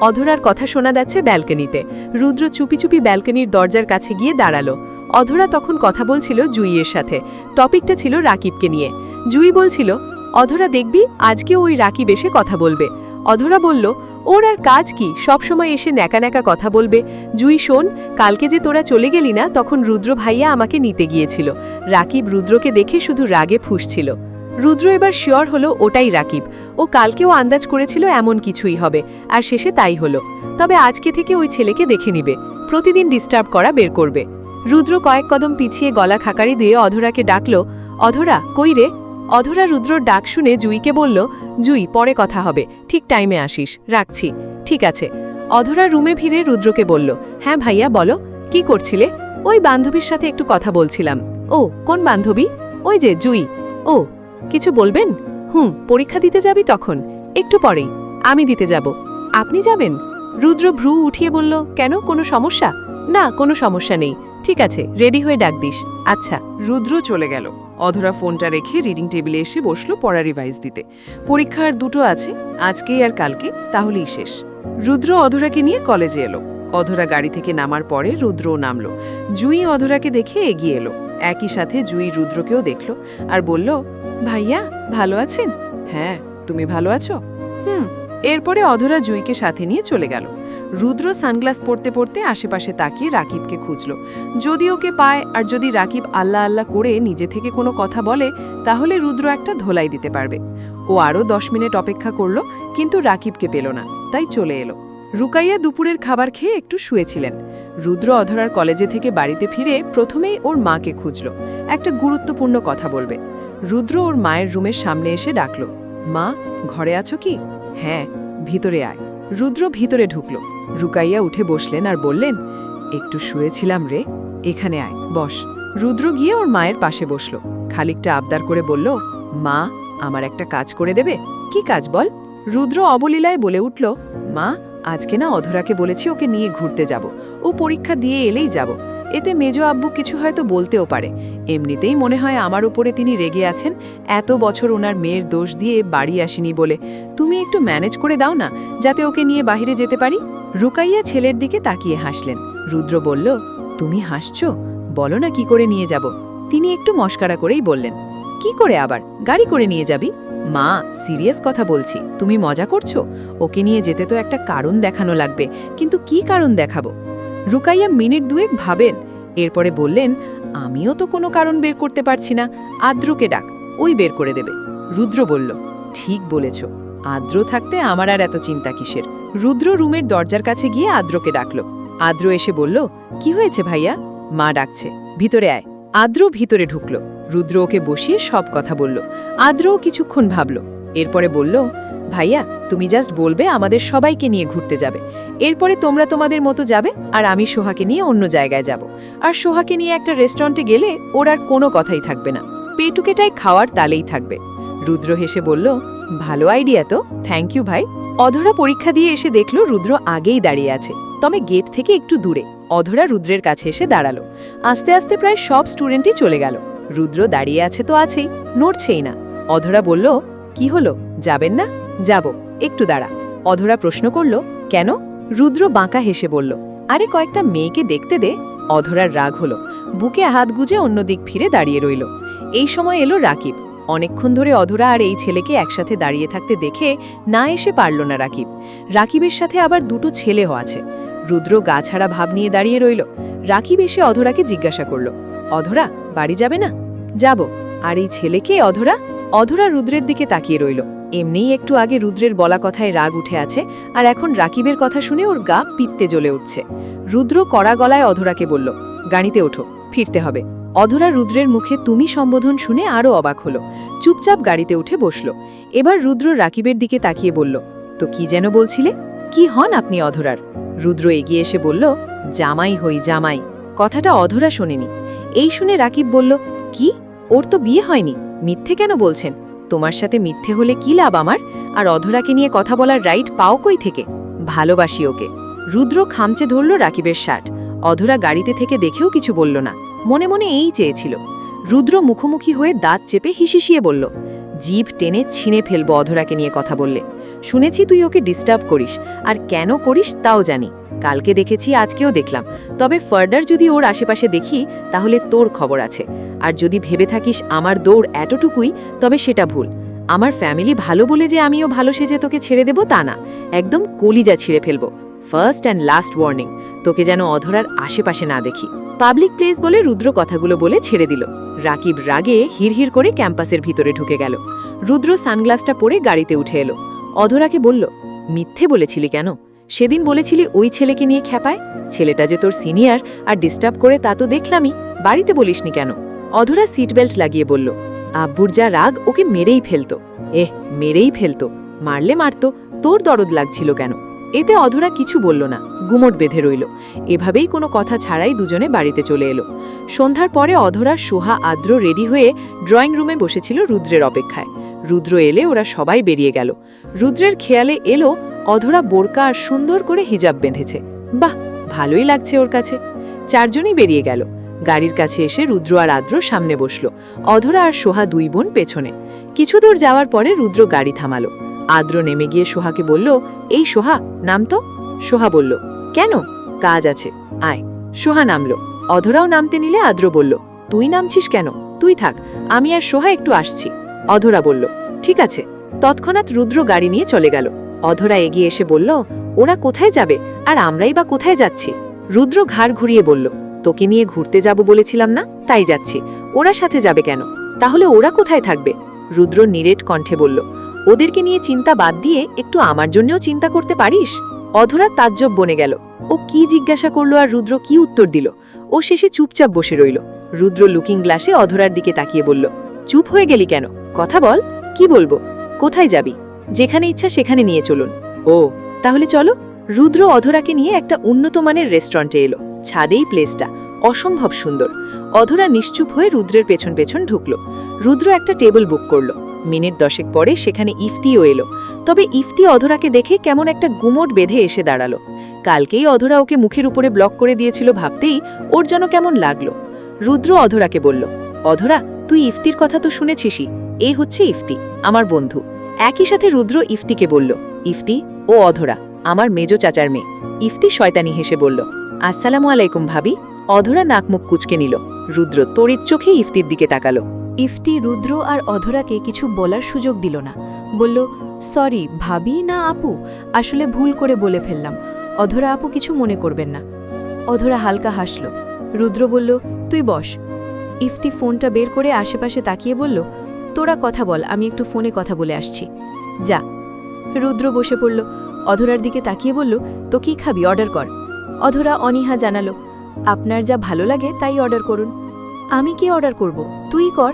অধরার কথা শোনা যাচ্ছে ব্যালকনিতে। রুদ্র চুপি চুপি ব্যালকনির দরজার কাছে গিয়ে দাঁড়ালো। অধরা তখন কথা বলছিল জুইয়ের সাথে। টপিকটা ছিল রাকিবকে নিয়ে। জুই বলছিল, অধরা দেখবি আজকে ওই রাকিব এসে কথা বলবে। অধরা বলল, ওর আর কাজ কি, সবসময় এসে ন্যাকা ন্যাকা কথা বলবে। জুই শোন, কালকে যে তোরা চলে গেলি না, তখন রুদ্র ভাইয়া আমাকে নিতে গিয়েছিল। রাকিব রুদ্রকে দেখে শুধু রাগে ফুঁসছিল। রুদ্র এবার শিওর হলো ওটাই রাকিব। ও কালকেও আন্দাজ করেছিল এমন কিছুই হবে, আর শেষে তাই হলো। তবে আজকে থেকে ওই ছেলেকে দেখে নিবে, প্রতিদিন ডিস্টার্ব করা বের করবে। রুদ্র কয়েক কদম পিছিয়ে গলা খাকারি দিয়ে অধরাকে ডাকল, অধরা কই রে? অধরা রুদ্রর ডাক শুনে জুইকে বলল, জুই পরে কথা হবে, ঠিক টাইমে আসিস, রাখছি। ঠিক আছে। অধরা রুমে ফিরে রুদ্রকে বলল, হ্যাঁ ভাইয়া বলো, কি করছিলে? ওই বান্ধবীর সাথে একটু কথা বলছিলাম। ও, কোন বান্ধবী? ওই যে জুই। ও, কিছু বলবেন? পরীক্ষা দিতে যাবি তখন? একটু পরেই। আমি দিতে যাব। আপনি যাবেন? রুদ্র ভ্রু উঠিয়ে বলল, কেন, কোনো সমস্যা? না, কোনো সমস্যা নেই। ঠিক আছে, রেডি হয়ে ডাক দিস। আচ্ছা। রুদ্র চলে গেল। অধরা ফোনটা রেখে রিডিং টেবিলে এসে বসলো পড়া রিভাইজ দিতে। পরীক্ষার 2টো আছে, আজকেই আর কালকে, তাহলেই শেষ। রুদ্র অধরাকে নিয়ে কলেজে এলো। অধরা গাড়ি থেকে নামার পরে রুদ্রও নামলো। জুই অধরাকে দেখে এগিয়ে এলো। একই সাথে জুই রুদ্রকেও দেখল আর বলল, ভাইয়া ভালো আছেন? হ্যাঁ, তুমি ভালো আছো? এরপরে অধরা জুইকে সাথে নিয়ে চলে গেল। রুদ্র সানগ্লাস পরতে পরতে আশেপাশে তাকিয়ে রাকিবকে খুঁজল। যদি ওকে পায়, আর যদি রাকিব আল্লাহ আল্লাহ করে নিজে থেকে কোনো কথা বলে, তাহলে রুদ্র একটা ধোলাই দিতে পারবে। ও আরও 10 মিনিট অপেক্ষা করল, কিন্তু রাকিবকে পেল না, তাই চলে এলো। রুকাইয়া দুপুরের খাবার খেয়ে একটু শুয়েছিলেন। রুদ্র অধরার কলেজে থেকে বাড়িতে ফিরে প্রথমেই ওর মাকে খুঁজল, একটা গুরুত্বপূর্ণ কথা বলবে। রুদ্র ওর মায়ের রুমের সামনে এসে ডাকল, মা, ঘরে আছো কি? হ্যাঁ, ভিতরে আয়। রুদ্র ভিতরে ঢুকল। রুকাইয়া উঠে বসলেন আর বললেন, একটু শুয়েছিলাম রে, এখানে আয়, বস। রুদ্র গিয়ে ওর মায়ের পাশে বসল। খানিকটা আবদার করে বলল, মা, আমার একটা কাজ করে দেবে? কি কাজ বল? রুদ্র অবলীলায় বলে উঠল, মা, আজকে না অধরাকে বলেছি ওকে নিয়ে ঘুরতে যাব। ও পরীক্ষা দিয়ে এলেই যাব। এতে মেজো আব্বু কিছু হয়তো বলতেও পারে। এমনিতেই মনে হয় আমার উপরে তিনি রেগে আছেন, এত বছর ওনার মেয়ের দোষ দিয়ে বাড়ি আসেনি বলে। তুমি একটু ম্যানেজ করে দাও না, যাতে ওকে নিয়ে বাইরে যেতে পারি। রুকাইয়া ছেলের দিকে তাকিয়ে হাসলেন। রুদ্র বলল, তুমি হাসছো? বলো না কি করে নিয়ে যাব। তিনি একটু মস্করা করেই বললেন, কি করে আবার গাড়ি করে নিয়ে যাবি? মা, সিরিয়াস কথা বলছি, তুমি মজা করছো? ওকে নিয়ে যেতে তো একটা কারণ দেখানো লাগবে, কিন্তু কি কারণ দেখাবো? রুকাইয়া মিনিট দুয়েক ভাবেন, এরপরে বললেন, আমিও তো কোনো কারণ বের করতে পারছি না, আদ্রকে ডাক, ওই বের করে দেবে। রুদ্র বলল, ঠিক বলেছ, আদ্র থাকতে আমার আর এত চিন্তা কিসের? রুদ্র রুমের দরজার কাছে গিয়ে আদ্রকে ডাকল। আদ্র এসে বলল, কি হয়েছে ভাইয়া? মা ডাকছে, ভিতরে আয়। আদ্র ভিতরে ঢুকল। রুদ্র ওকে বসিয়ে সব কথা বলল। আদ্রও কিছুক্ষণ ভাবল, এরপরে বলল, ভাইয়া তুমি জাস্ট বলবে আমাদের সবাইকে নিয়ে ঘুরতে যাবে, এরপরে তোমরা তোমাদের মতো যাবে আর আমি সোহাকে নিয়ে অন্য জায়গায় যাব। আর সোহাকে নিয়ে একটা রেস্টুরেন্টে গেলে ওর আর কোনো কথাই থাকবে না, পেটুকেটাই খাওয়ার তালেই থাকবে। রুদ্র হেসে বলল, ভালো আইডিয়া তো, থ্যাংক ইউ ভাই। অধরা পরীক্ষা দিয়ে এসে দেখল রুদ্র আগেই দাঁড়িয়ে আছে, তবে গেট থেকে একটু দূরে। অধরা রুদ্রের কাছে এসে দাঁড়ালো। আস্তে আস্তে প্রায় সব স্টুডেন্টই চলে গেল। রুদ্র দাঁড়িয়ে আছে তো আছেই, নড়ছেই না। অধরা বলল, কি হলো, যাবেন না? যাব, একটু দাঁড়া। অধরা প্রশ্ন করল, কেন? রুদ্র বাঁকা হেসে বলল, আরে কয়েকটা মেয়েকে দেখতে দে। অধরার রাগ হলো, বুকে হাত গুজে অন্যদিক ফিরে দাঁড়িয়ে রইল। এই সময় এলো রাকিব। অনেকক্ষণ ধরে অধরা আর এই ছেলেকে একসাথে দাঁড়িয়ে থাকতে দেখে না এসে পারল না রাকিব। রাকিবের সাথে আবার দুটো ছেলেও আছে। রুদ্র গা ছাড়া ভাব নিয়ে দাঁড়িয়ে রইল। রাকিব এসে অধরাকে জিজ্ঞাসা করল, অধরা বাড়ি যাবে না? যাব। আর এই ছেলেকে? অধরা। অধরা রুদ্রের দিকে তাকিয়ে রইল। এমনিই একটু আগে রুদ্রের বলা কথায় রাগ উঠে আছে, আর এখন রাকিবের কথা শুনে ওর গা পিত্তে জ্বলে উঠছে। রুদ্র কড়া গলায় অধরাকে বলল, গাড়িতে ওঠো, ফিরতে হবে। অধরা রুদ্রের মুখে তুমি সম্বোধন শুনে আরও অবাক হলো। চুপচাপ গাড়িতে উঠে বসল। এবার রুদ্র রাকিবের দিকে তাকিয়ে বলল, তো কি যেন বলছিলে? কি হন আপনি অধরার? রুদ্র এগিয়ে এসে বলল, জামাই হই, জামাই। কথাটা অধরা শোনেনি। এই শুনে রাকিব বলল, কি? ওর তো বিয়ে হয়নি, মিথ্যে কেন বলছেন? তোমার সাথে মিথ্যে হলে কি লাভ আমার? আর অধরাকে নিয়ে কথা বলার রাইট পাও কই থেকে? ভালোবাসি ওকে। রুদ্র খামচে ধরল রাকিবের শার্ট। অধরা গাড়িতে থেকে দেখেও কিছু বলল না, মনে মনে এই চেয়েছিল। রুদ্র মুখোমুখি হয়ে দাঁত চেপে হিসিয়ে বলল, জিভ টেনে ছিঁড়ে ফেলব অধরাকে নিয়ে কথা বললে। শুনেছি তুই ওকে ডিস্টার্ব করিস, আর কেন করিস তাও জানি। কালকে দেখেছি, আজকেও দেখলাম। তবে ফার্দার যদি ওর আশেপাশে দেখি তাহলে তোর খবর আছে। আর যদি ভেবে থাকিস আমার দৌড় এতটুকুই, তবে সেটা ভুল। আমার ফ্যামিলি ভালো বলে যে আমিও ভালো সেজে তোকে ছেড়ে দেব তা না, একদম কলিজা ছিঁড়ে ফেলব। ফার্স্ট অ্যান্ড লাস্ট ওয়ার্নিং, তোকে যেন অধরার আশেপাশে না দেখি। পাবলিক প্লেস বলে রুদ্র কথাগুলো বলে ছেড়ে দিল। রাকিব রাগে হিড়হিড় করে ক্যাম্পাসের ভিতরে ঢুকে গেল। রুদ্র সানগ্লাসটা পরে গাড়িতে উঠে এলো। অধরাকে বলল, মিথ্যে বলেছিলি কেন? সেদিন বলেছিলি ওই ছেলেকে নিয়ে খ্যাপায়। ছেলেটা যে তোর সিনিয়র আর ডিস্টার্ব করে তা তো দেখলামই, বাড়িতে বলিসনি কেন? অধরা সিট বেল্ট লাগিয়ে বলল, আব্বুর যা রাগ, ওকে মেরেই ফেলতো। মেরেই ফেলতো? মারলে মারতো, তোর দরদ লাগছিল কেন? এতে অধরা কিছু বলল না, গুমট বেঁধে রইল। এভাবেই কোনো কথা ছাড়াই দুজনে বাড়িতে চলে এলো। সন্ধ্যার পরে অধরা, সোহা, আদ্র রেডি হয়ে ড্রয়িং রুমে বসেছিল রুদ্রের অপেক্ষায়। রুদ্র এলে ওরা সবাই বেরিয়ে গেল। রুদ্রের খেয়ালে এলো অধরা বোরকা আর সুন্দর করে হিজাব বেঁধেছে। বাহ, ভালোই লাগছে ওর কাছে। চারজনই বেরিয়ে গেল। গাড়ির কাছে এসে রুদ্র আর আদ্র সামনে বসল, অধরা আর সোহা দুই বোন পেছনে। কিছু দূর যাওয়ার পরে রুদ্র গাড়ি থামালো। আদ্র নেমে গিয়ে সোহাকে বলল, এই সোহা, নাম তো। সোহা বলল, কেন? কাজ আছে, আয়। সোহা নামলো। অধরাও নামতে নিলে আদ্র বলল, তুই নামছিস কেন? তুই থাক, আমি আর সোহা একটু আসছি। অধরা বলল, ঠিক আছে। তৎক্ষণাৎ রুদ্র গাড়ি নিয়ে চলে গেল। অধরা এগিয়ে এসে বলল, ওরা কোথায় যাবে আর আমরাই বা কোথায় যাচ্ছি? রুদ্র ঘাড় ঘুরিয়ে বলল, তোকে নিয়ে ঘুরতে যাব বলেছিলাম না, তাই যাচ্ছি। ওরা সাথে যাবে কেন? তাহলে ওরা কোথায় থাকবে? রুদ্র নিরেট কণ্ঠে বলল, ওদেরকে নিয়ে চিন্তা বাদ দিয়ে একটু আমার জন্যও চিন্তা করতে পারিস? অধরা তাজ্জব বনে গেল। ও কি জিজ্ঞাসা করলো আর রুদ্র কি উত্তর দিল? ও শেষে চুপচাপ বসে রইল। রুদ্র লুকিং গ্লাসে অধরার দিকে তাকিয়ে বলল, চুপ হয়ে গেলি কেন? কথা বল। কি বলবো? কোথায় যাবি? যেখানে ইচ্ছা সেখানে নিয়ে চলুন। ও, তাহলে চলো। রুদ্র অধরাকে নিয়ে একটা উন্নত মানের রেস্টুরেন্টে এলো। ছাদেই প্লেসটা, অসম্ভব সুন্দর। অধরা নিশ্চুপ হয়ে রুদ্রের পেছন পেছন ঢুকলো। রুদ্র একটা টেবিল বুক করলো। মিনিট 10 পরে সেখানে ইফতিও এলো। তবে ইফতি অধরাকে দেখে কেমন একটা গুমট বেঁধে এসে দাঁড়ালো। কালকেই অধরা ওকে মুখের উপরে ব্লক করে দিয়েছিল ভাবতেই ওর যেন কেমন লাগলো। রুদ্র অধরাকে বলল, অধরা, তুই ইফতির কথা তো শুনেছিসই, এই হচ্ছে ইফতি, আমার বন্ধু। একই সাথে রুদ্র ইফতিকে বলল, ইফতি, ও অধরা, আমার মেজো চাচার মেয়ে। ইফতি শয়তানি হেসে বলল, আসসালামু আলাইকুম ভাবি। অধরা নাক মুখ কুচকে নিল। রুদ্র তড়িৎ চোখে ইফতির দিকে তাকালো। ইফতি রুদ্র আর অধরাকে কিছু বলার সুযোগ দিল না। বলল, সরি ভাবি না আপু, আসলে ভুল করে বলে ফেললাম। অধরা আপু কিছু মনে করবেন না। অধরা হালকা হাসল। রুদ্র বলল, তুই বস। ইফতি ফোনটা বের করে আশেপাশে তাকিয়ে বলল, তোরা কথা বল, আমি একটু ফোনে কথা বলে আসছি। যা। রুদ্র বসে পড়ল। অধরার দিকে তাকিয়ে বলল, তো কি খাবি, অর্ডার কর। অধরা অনীহা জানালো, আপনার যা ভালো লাগে তাই অর্ডার করুন। আমি কি অর্ডার করব, তুই কর।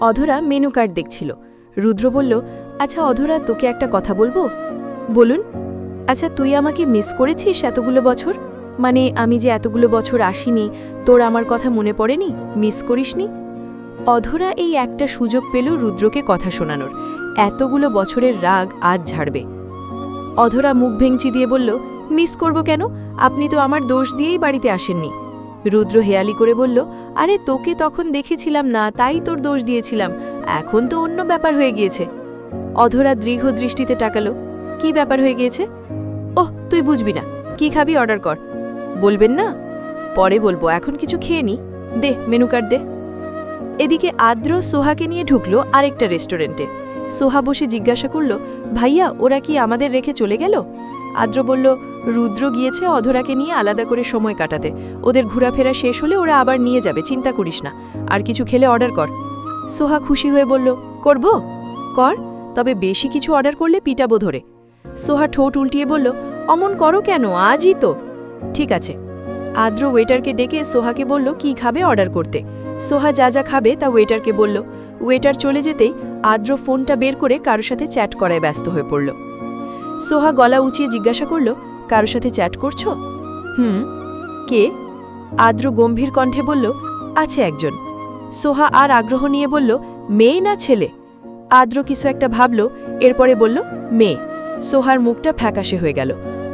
অধরা মেনু কার্ড দেখছিল। রুদ্র বলল, আচ্ছা অধরা, তোকে একটা কথা বলবো। বলুন। আচ্ছা, তুই আমাকে মিস করেছিস এতগুলো বছর? মানে আমি যে এতগুলো বছর আসিনি, তোর আমার কথা মনে পড়েনি, মিস করিসনি? অধরা এই একটা সুযোগ পেল রুদ্রকে কথা শোনানোর। এতগুলো বছরের রাগ আজ ঝাড়বে। অধরা মুখ ভেঙচি দিয়ে বলল, মিস করব কেন, আপনি তো আমার দোষ দিয়েই বাড়িতে আসেননি। রুদ্র হেয়ালি করে বলল, আরে তোকে তখন দেখেছিলাম না, তাই তোর দোষ দিয়েছিলাম, এখন তো অন্য ব্যাপার হয়ে গিয়েছে। অধরা দৃঢ় দৃষ্টিতে তাকালো। কি ব্যাপার হয়ে গিয়েছে? ওহ, তুই বুঝবি না। কি খাবি, অর্ডার কর। বলবেন না? পরে বলবো, এখন কিছু খেয়ে নি। দে মেনু কার্ড দে। এদিকে আদ্র সোহাকে নিয়ে ঢুকলো আরেকটা রেস্টুরেন্টে। সোহা বসে জিজ্ঞাসা করল, ভাইয়া ওরা কি আমাদের রেখে চলে গেল? আদ্র বলল, রুদ্র গিয়েছে অধরাকে নিয়ে আলাদা করে সময় কাটাতে, ওদের ঘোরাফেরা শেষ হলে ওরা আবার নিয়ে যাবে, চিন্তা করিস না। আর কিছু খেলে অর্ডার কর। সোহা খুশি হয়ে বলল, করব? কর, তবে বেশি কিছু অর্ডার করলে পিটাবো ধরে। সোহা ঠোঁট উল্টিয়ে বলল, অমন করো কেন, আজই তো। ঠিক আছে। আদ্র ওয়েটারকে ডেকে সোহাকে বলল কি খাবে অর্ডার করতে। সোহা যা যা খাবে তা ওয়েটারকে বলল। ওয়েটার চলে যেতেই আদ্র ফোনটা বের করে কারোর সাথে চ্যাট করায় ব্যস্ত হয়ে পড়ল। সোহা গলা উঁচিয়ে জিজ্ঞাসা করল, কারোর সাথে চ্যাট করছো? কে? আদ্র গম্ভীর কণ্ঠে বলল, আছে একজন। সোহা আর আগ্রহ নিয়ে বলল, মেয়ে না ছেলে? আদ্র কিছু একটা ভাবল, এরপরে বলল, মেয়ে। সোহার মুখটা ফ্যাকাশে হয়ে গেল।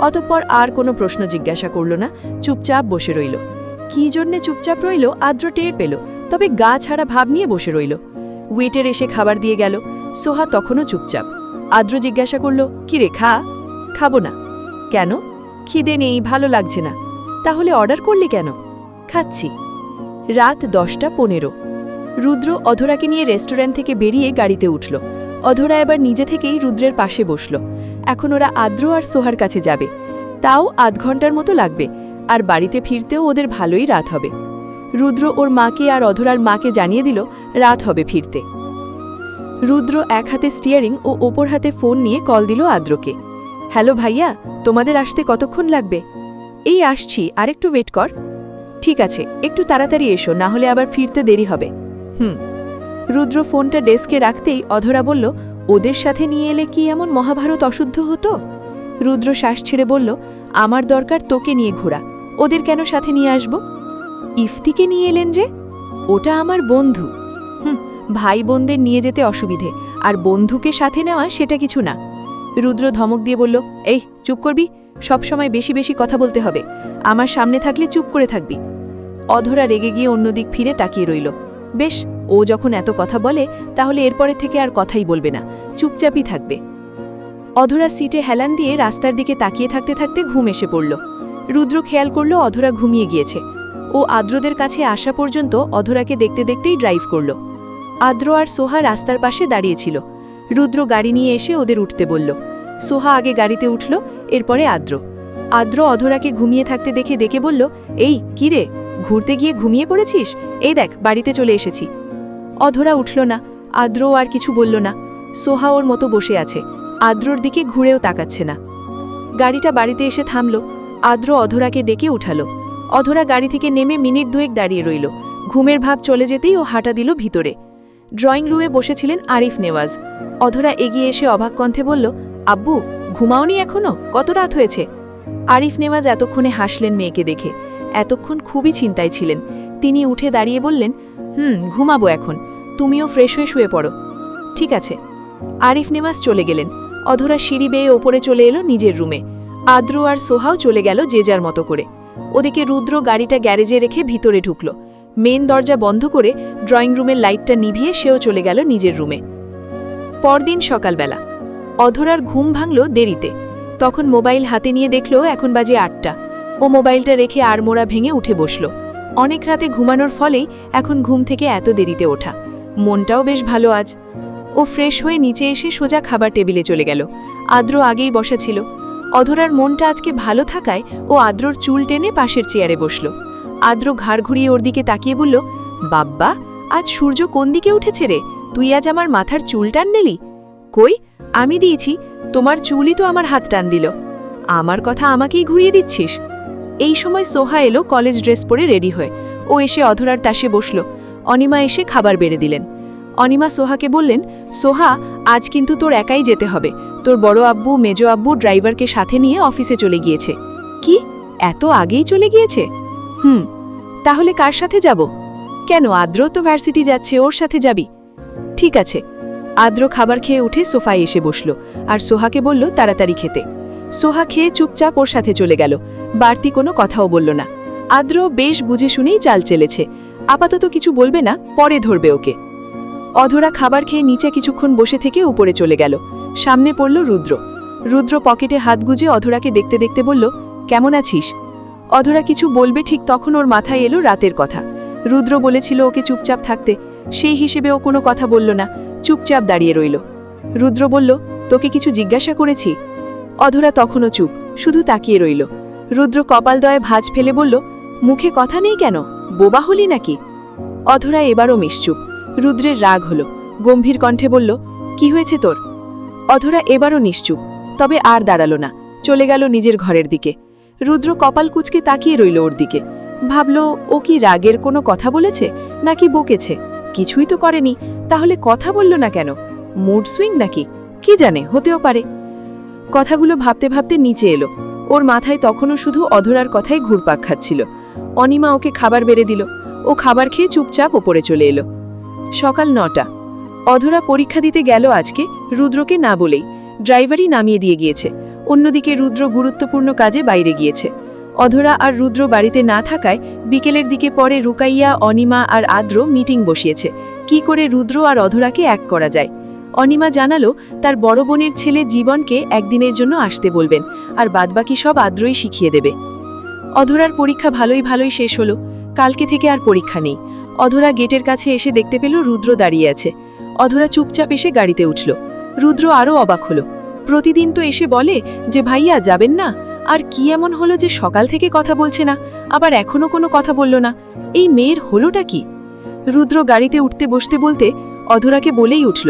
অতঃপর আর কোনো প্রশ্ন জিজ্ঞাসা করল না, চুপচাপ বসে রইল। কি জন্যে চুপচাপ রইল আদ্র টের পেল, তবে গা ছাড়া ভাব নিয়ে বসে রইল। ওয়েটার এসে খাবার দিয়ে গেল। সোহা তখনও চুপচাপ। আদ্র জিজ্ঞাসা করল, কি রে, খা? খাবো না। কেন? খিদে নেই, ভালো লাগছে না। তাহলে অর্ডার করলি কেন? খাচ্ছি। রাত 10:15। রুদ্র অধরাকে নিয়ে রেস্টুরেন্ট থেকে বেরিয়ে গাড়িতে উঠল। অধরা এবার নিজে থেকেই রুদ্রের পাশে বসল। এখন ওরা আদ্র আর সোহার কাছে যাবে, তাও আধ ঘন্টার মতো লাগবে, আর বাড়িতে ফিরতেও ওদের ভালোই রাত হবে। রুদ্র ওর মাকে আর অধরার মাকে জানিয়ে দিল রাত হবে ফিরতে। রুদ্র এক হাতে স্টিয়ারিং ও ওপর হাতে ফোন নিয়ে কল দিল আদ্রকে। হ্যালো ভাইয়া, তোমাদের আসতে কতক্ষণ লাগবে? এই আসছি, আরেকটু ওয়েট কর। ঠিক আছে, একটু তাড়াতাড়ি এসো, না হলে আবার ফিরতে দেরি হবে। রুদ্র ফোনটা ডেস্কে রাখতেই অধরা বলল, ওদের সাথে নিয়ে এলে কি এমন মহাভারত অশুদ্ধ হতো? রুদ্র শ্বাস ছেড়ে বলল, আমার দরকার তোকে নিয়ে ঘোরা, ওদের কেন সাথে নিয়ে আসব? ইফতিকে নিয়ে এলেন যে? ওটা আমার বন্ধু। ভাই বোনদের নিয়ে যেতে অসুবিধে, আর বন্ধুকে সাথে নেওয়া সেটা কিছু না। রুদ্র ধমক দিয়ে বলল, এই চুপ করবি, সবসময় বেশি বেশি কথা বলতে হবে, আমার সামনে থাকলে চুপ করে থাকবি। অধরা রেগে গিয়ে অন্যদিক ফিরে তাকিয়ে রইল। বেশ, ও যখন এত কথা বলে তাহলে এরপরের থেকে আর কথাই বলবে না, চুপচাপই থাকবে। অধরা সিটে হেলান দিয়ে রাস্তার দিকে তাকিয়ে থাকতে থাকতে ঘুম এসে পড়ল। রুদ্র খেয়াল করল অধরা ঘুমিয়ে গিয়েছে। ও আদ্রদের কাছে আসা পর্যন্ত অধরাকে দেখতে দেখতেই ড্রাইভ করল। আদ্র আর সোহা রাস্তার পাশে দাঁড়িয়েছিল। রুদ্র গাড়ি নিয়ে এসে ওদের উঠতে বলল। সোহা আগে গাড়িতে উঠল, এরপরে আদ্র। আদ্র অধরাকে ঘুমিয়ে থাকতে দেখে ডেকে বলল, এই কি রে, ঘুরতে গিয়ে ঘুমিয়ে পড়েছিস? এই দেখ, বাড়িতে চলে এসেছি। অধরা উঠল না, আদ্র আর কিছু বলল না। সোহা ওর মতো বসে আছে, আদ্রর দিকে ঘুরেও তাকাচ্ছে না। গাড়িটা বাড়িতে এসে থামল। আদ্র অধরাকে ডেকে উঠালো। অধরা গাড়ি থেকে নেমে মিনিট দুয়েক দাঁড়িয়ে রইল। ঘুমের ভাব চলে যেতেই ও হাঁটা দিল ভিতরে। ড্রয়িং রুমে বসেছিলেন আরিফ নেওয়াজ। অধরা এগিয়ে এসে অবাক কণ্ঠে বলল, আব্বু, ঘুমাওনি এখনো? কত রাত হয়েছে? আরিফ নেওয়াজ এতক্ষণে হাসলেন মেয়েকে দেখে। এতক্ষণ খুবই চিন্তায় ছিলেন। তিনি উঠে দাঁড়িয়ে বললেন, ঘুমাবো এখন, তুমিও ফ্রেশ হয়ে শুয়ে পড়ো। ঠিক আছে। আরিফ নেওয়াজ চলে গেলেন। অধরা সিঁড়ি বেয়ে ওপরে চলে এলো নিজের রুমে। আদ্র আর সোহাও চলে গেল যে যার মতো করে। ওদিকে রুদ্র গাড়িটা গ্যারেজে রেখে ভিতরে ঢুকল। মেন দরজা বন্ধ করে ড্রয়িং রুমের লাইটটা নিভিয়ে সেও চলে গেল নিজের রুমে। পরদিন সকালবেলা অধরার ঘুম ভাঙল দেরিতে। তখন মোবাইল হাতে নিয়ে দেখল এখন বাজে 8টা। ও মোবাইলটা রেখে আড়মোড়া ভেঙে উঠে বসল। অনেক রাতে ঘুমানোর ফলেই এখন ঘুম থেকে এত দেরিতে ওঠা। মনটাও বেশ ভালো আজ। ও ফ্রেশ হয়ে নিচে এসে সোজা খাবার টেবিলে চলে গেল। আদ্র আগেই বসা ছিল। অধরার মনটা আজকে ভালো থাকায় ও আদ্রর চুল টেনে পাশের চেয়ারে বসল। আদ্র ঘাড় ঘুরিয়ে ওর দিকে তাকিয়ে বলল, বাব্বা, আজ সূর্য কোন দিকে উঠেছে রে? তুই আজ আমার মাথার চুল টান নিলি? কই, আমি দিয়েছি, তোমার চুলই তো আমার হাত টান দিল। আমার কথা আমাকেই ঘুরিয়ে দিচ্ছিস? এই সময় সোহা এলো কলেজ ড্রেস পরে রেডি হয়ে। ও এসে অধরার তাসে বসল। অনিমা এসে খাবার বেড়ে দিলেন। অনিমা সোহাকে বললেন, সোহা, আজ কিন্তু তোর একাই যেতে হবে। তোর বড় আব্বু মেজো আব্বু ড্রাইভারকে সাথে নিয়ে অফিসে চলে গিয়েছে। কি, এত আগেই চলে গিয়েছে? তাহলে কার সাথে যাব? কেন, আদ্র তো ভার্সিটি যাচ্ছে, ওর সাথে যাবি? ঠিক আছে। আদ্র খাবার খেয়ে উঠে সোফায় এসে বসল আর সোহাকে বলল তাড়াতাড়ি খেতে। সোহা খেয়ে চুপচাপ ওর সাথে চলে গেল, বাড়তি কোনো কথাও বলল না। আদ্র বেশ বুঝে শুনেই চাল চেলেছে, আপাতত কিছু বলবে না, পরে ধরবে ওকে। অধরা খাবার খেয়ে নিচে কিছুক্ষণ বসে থেকে উপরে চলে গেল। সামনে পড়ল রুদ্র। রুদ্র পকেটে হাত গুজে অধরাকে দেখতে দেখতে বলল, কেমন আছিস? অধরা কিছু বলবে ঠিক তখন ওর মাথায় এলো রাতের কথা। রুদ্র বলেছিল ওকে চুপচাপ থাকতে, সেই হিসেবে ও কোনো কথা বলল না, চুপচাপ দাঁড়িয়ে রইল। রুদ্র বলল, তোকে কিছু জিজ্ঞাসা করেছি? অধরা তখনও চুপ, শুধু তাকিয়ে রইল। রুদ্র কপালদয়ে ভাঁজ ফেলে বলল, মুখে কথা নেই কেন, বোবা হলি নাকি? অধরা এবারও মিশচুপ। রুদ্রের রাগ হলো, গম্ভীর কণ্ঠে বলল, কি হয়েছে তোর? অধরা এবারও নিশ্চুপ, তবে আর দাঁড়ালো না, চলে গেল নিজের ঘরের দিকে। রুদ্র কপাল কুঁচকে তাকিয়ে রইল ওর দিকে। ভাবল, ও কি রাগের কোনো কথা বলেছে নাকি বকেছে? কিছুই তো করেনি, তাহলে কথা বলল না কেন? মুড সুইং নাকি? কি জানে, হতেও পারে। কথাগুলো ভাবতে ভাবতে নিচে এলো। ওর মাথায় তখনও শুধু অধরার কথাই ঘুরপাক খাচ্ছিল। অনিমা ওকে খাবার বেড়ে দিল। ও খাবার খেয়ে চুপচাপ ওপরে চলে এলো। সকাল 9টা। অধরা পরীক্ষা দিতে গেল আজকে, রুদ্রকে না বলেই। ড্রাইভারই নামিয়ে দিয়ে গিয়েছে। অন্যদিকে রুদ্র গুরুত্বপূর্ণ কাজে বাইরে গিয়েছে। অধরা আর রুদ্র বাড়িতে না থাকায় বিকেলের দিকে পরে রুকাইয়া, অনিমা আর আদ্র মিটিং বসিয়েছে, কি করে রুদ্র আর অধরাকে এক করা যায়। অনিমা জানালো তার বড় বোনের ছেলে জীবনকে একদিনের জন্য আসতে বলবেন, আর বাদবাকি সব আদ্রই শিখিয়ে দেবে। অধরার পরীক্ষা ভালোই শেষ হলো। কালকে থেকে আর পরীক্ষা নেই। অধরা গেটের কাছে এসে দেখতে পেল রুদ্র দাঁড়িয়ে আছে। অধরা চুপচাপ এসে গাড়িতে উঠল। রুদ্র আরও অবাক হলো। প্রতিদিন তো এসে বলে যে ভাইয়া যাবেন না, আর কি এমন হলো যে সকাল থেকে কথা বলছে না, আবার এখনো কোনো কথা বলল না? এই মেয়ের হলোটা কি? রুদ্র গাড়িতে উঠতে বসতে বলতে অধরাকে বলেই উঠল,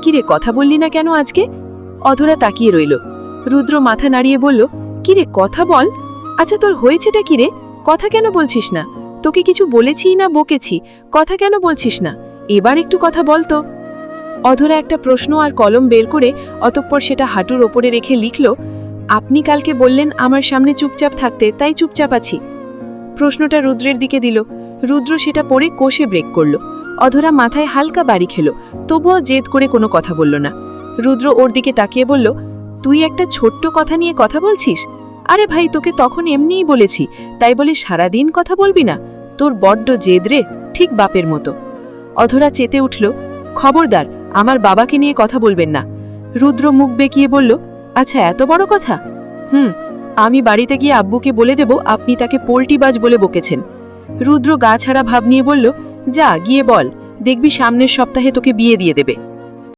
কিরে, কথা বললি না কেন আজকে? অধরা তাকিয়ে রইল। রুদ্র মাথা নাড়িয়ে বলল, কিরে, কথা বল। আচ্ছা, তোর হয়েছেটা কিরে? কথা কেন বলছিস না? তোকে কিছু বলেছি না বকেছি, কথা কেন বলছিস না? এবার একটু কথা বল তো। অধরা একটা প্রশ্ন আর কলম বের করে অতঃপর সেটা হাঁটুর ওপরে রেখে লিখল, আপনি কালকে বললেন আমার সামনে চুপচাপ থাকতে, তাই চুপচাপ আছি। প্রশ্নটা রুদ্রের দিকে দিল। রুদ্র সেটা পড়ে কষে ব্রেক করল। অধরা মাথায় হালকা বাড়ি খেল, তবুও জেদ করে কোনো কথা বলল না। রুদ্র ওর দিকে তাকিয়ে বলল, তুই একটা ছোট্ট কথা নিয়ে কথা বলছিস? আরে ভাই, তোকে তখন এমনিই বলেছি, তাই বলে সারাদিন কথা বলবি না? তোর বড্ড জেদ রে, ঠিক বাপের মতো। অধরা চেতে উঠল, খবরদার, আমার বাবাকে নিয়ে কথা বলবেন না। রুদ্র মুখ বেঁকিয়ে বলল, আচ্ছা, এত বড় কথা? আমি বাড়িতে গিয়ে আব্বুকে বলে দেব আপনি তাকে পোল্টিবাজ বলে বকেছেন। রুদ্র গা ছাড়া ভাব নিয়ে বলল, যা গিয়ে বল, দেখবি সামনের সপ্তাহে তোকে বিয়ে দিয়ে দেবে।